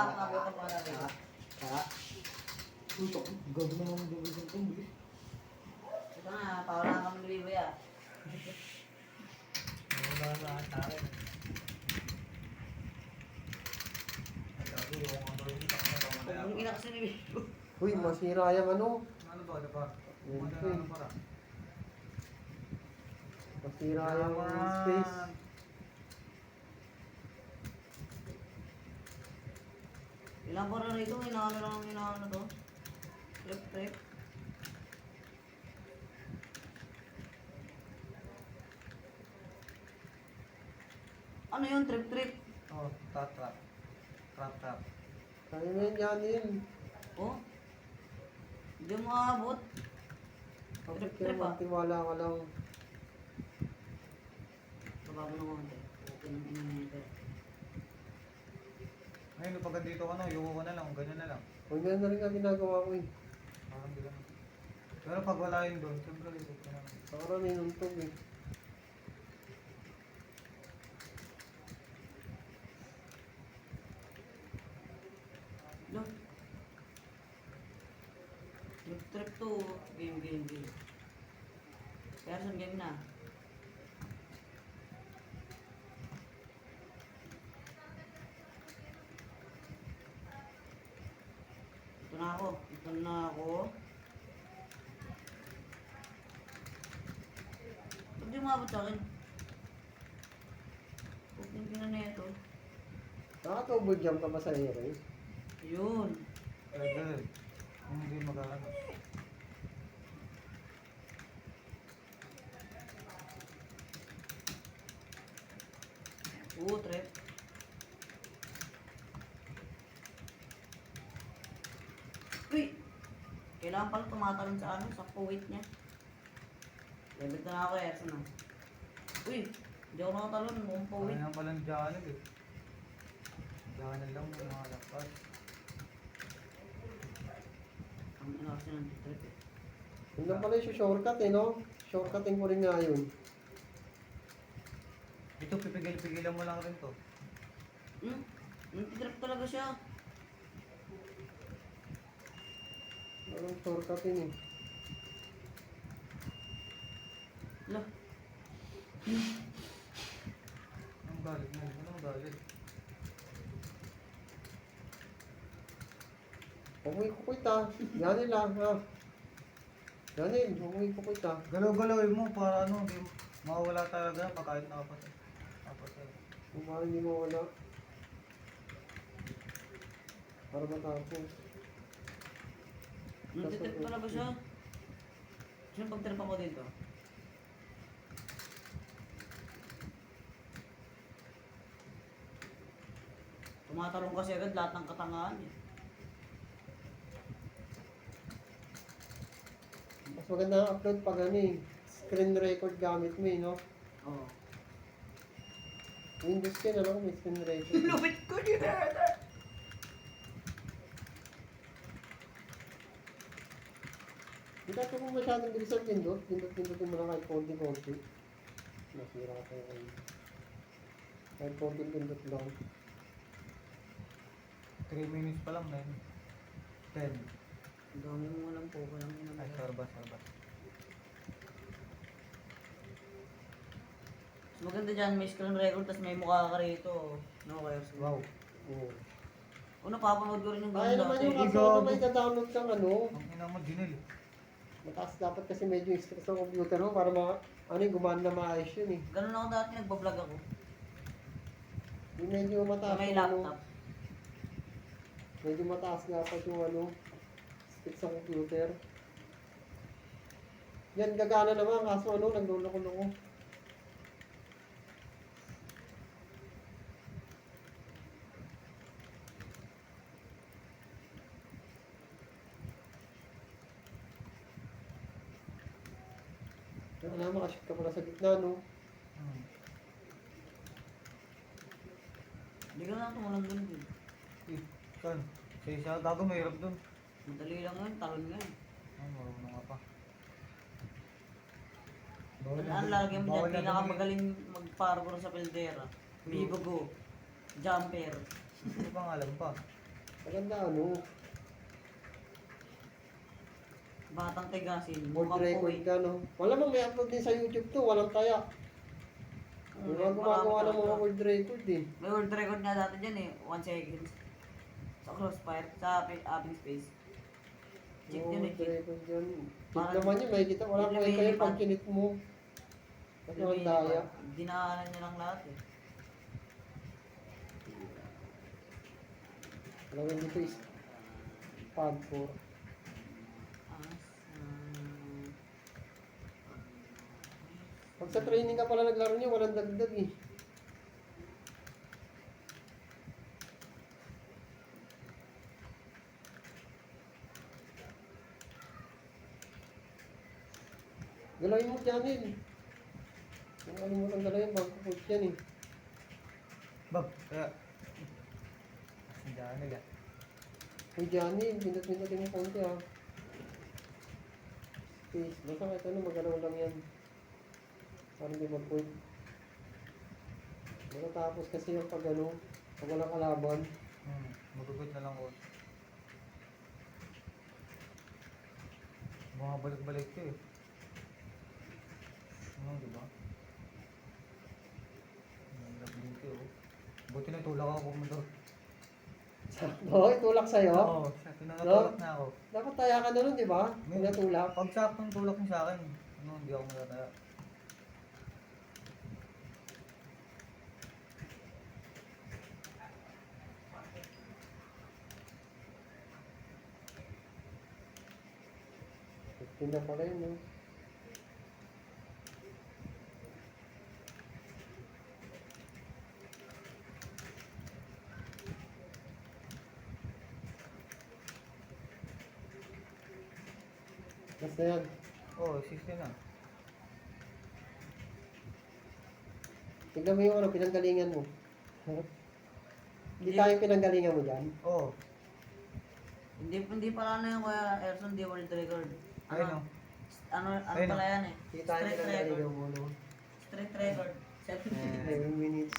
makakabot ang pala rin. Tutok, gawin naman ang gawin ng tumbili. Ito na, pawalan kami ni Biboy ah. Wala na sa akin. Sabi, yung mga gawin dito, Kung ina kasi ni Biboy. Uy, masira yung ano. ano ba, diba? Yun, Ano para? Masira yung space. Ilang pa na rito, inaano lang ang inaano to. Trip. Ano yun, trip? Oh, trap. Trap. Kaya na yun, Janin. Oh? Hindi mo maabot. Bakit Trip, kaya ah. magtiwala ka lang? Babago na konti. Okay nang ina-enter. Ngayon, pag dito ka na, yuko ka na lang, ganyan na lang. Huwag na rin ang ginagawa ko eh. Parang hindi lang. Pero pag wala yun doon, siyempre likod ka na. Parang ninuntog eh. Look. Trip to. Game. Person game na. Ito na ako. Ba't di umabot sa akin? Huwag niyong pinaneto. Nakatubod jump ka ba sa air eh? Yun. Ganun. Kung hindi mag-ano. Trip. Uy! Kailangan pala tumatalon sa ano, sa puwit niya. Lebit na ako eh, na. Uy! Hindi ako nakatalon, mukhang puwit. Kaya palang dyanan eh. Dyanan lang yung mga lakas. Ang ina kasi ng trip eh. Yun lang pala yung shortcut eh, no? Shortcutin ko rin nga yun. Ito, pipigil-pigilan mo lang rin to. Nagtitrip talaga siya. Parang shortcutin eh. Lah. Anong galit mo? Anong galit? Kukuit ah. Janin lang ha. Janin, kukuit ah. Galaw-galawin mo para ano, di mawawala talaga pag kahit nakapatay. Kung parang hindi mo wala. Para matapos. Nagtitrip talaga siya. Sino pag-trip ako dito? Tumatalong kasi agad lahat ng katangahan eh. Mas maganda ang upload pag ano eh. Screen record gamit mo eh, no? Oo. Windows 10 ano kung may screen record. Lupit ko din na! Hindi ka kung masyadong bilis ang pindot. Pindot mo lang kahit konti-konti. Masira ka tayo kayo. Kahit konti-pindot lang. 3 minutes pa lang na yun. 10. Ang dami mo alam po, kaya mo Ay, naman. sarbas. Maganda dyan, may screen record, tas may mukha ka rito. No, kaya Wow. Oo. O, napapanood ko rin yung Kaya ganda naman dati. yung kaso na may download kang ano. Ang ina mo, Jinil. Mataas dapat kasi medyo stress ng computer mo para ano yung gumana na maayos yun eh. Ganun ako dati, nagbablog ako. Yung medyo Sa mataas may yung ano. laptop. Medyo mataas dapat yung ano. Specs ng computer. Yan, gagana naman kaso ano, nagluloko-loko. Ano na, makashoot ka pala sa gitna, no? Hindi ka na tumulang dun din. Eh, saan? Sa isa, gago mahirap dun. Madali lang yun, talon nga eh. Marunong nga pa. Ang lagi mo Bawal dyan, na pinakamagaling mag-parkour sa Pildera. Bigogo. Jumper. Hindi pa nga alam pa. Maganda ano, Batang tigasin. world Mukhang record puwit. ka no. Malamang may upload din sa YouTube to, walang taya. Yung mga gumagawa ng mga world record eh. May world record nga dati dyan eh. 1 seconds. Sa crossfire. Sa ating space. Check Oo, yun eh. world record yun. Cheat Parang- naman yun, may kita, wala Yung kang kayo lumilipad. pag kinit mo. Kasi ang daya. Dinaanan niya lang lahat eh. Lagyan dito is pad 4. Pag sa training ka pala naglaro niya, walang dagdag eh. Galawin mo dyan eh. Kung kalimutan galawin, magkukot yan eh. Bob, kaya. Ang daan nila. Uy, Johnny, pindot-pindotin mo konti ah. Space, basta kahit ano, magalaw lang yan. Parang di mag-point. Matatapos kasi yung pag ano, pag walang kalaban. Magugot na lang ko. Mga balik-balik ko eh. Ano, di ba? Ang labing ko oh. Buti na tulak ako pumunta. Oo, itulak sa'yo. Oo, tinatulak na ako. Dapat taya ka na nun, di ba? Kung natulak. Pag saktong tulak mo sa akin, ano, hindi ako matataya. Tinda pala yun, no? Basta yan. Oo, 60 na. Tignan mo yung ano, pinanggalingan mo. Hindi tayo pinanggalingan mo dyan. Oo. Hindi pala ano yung Kuya Erson, di world record. Ayun o. Ano Ayun, pala yan eh? Hindi tayo Street pinanggalingan record. mo, no? Street record. 7 Eh, 11 minutes.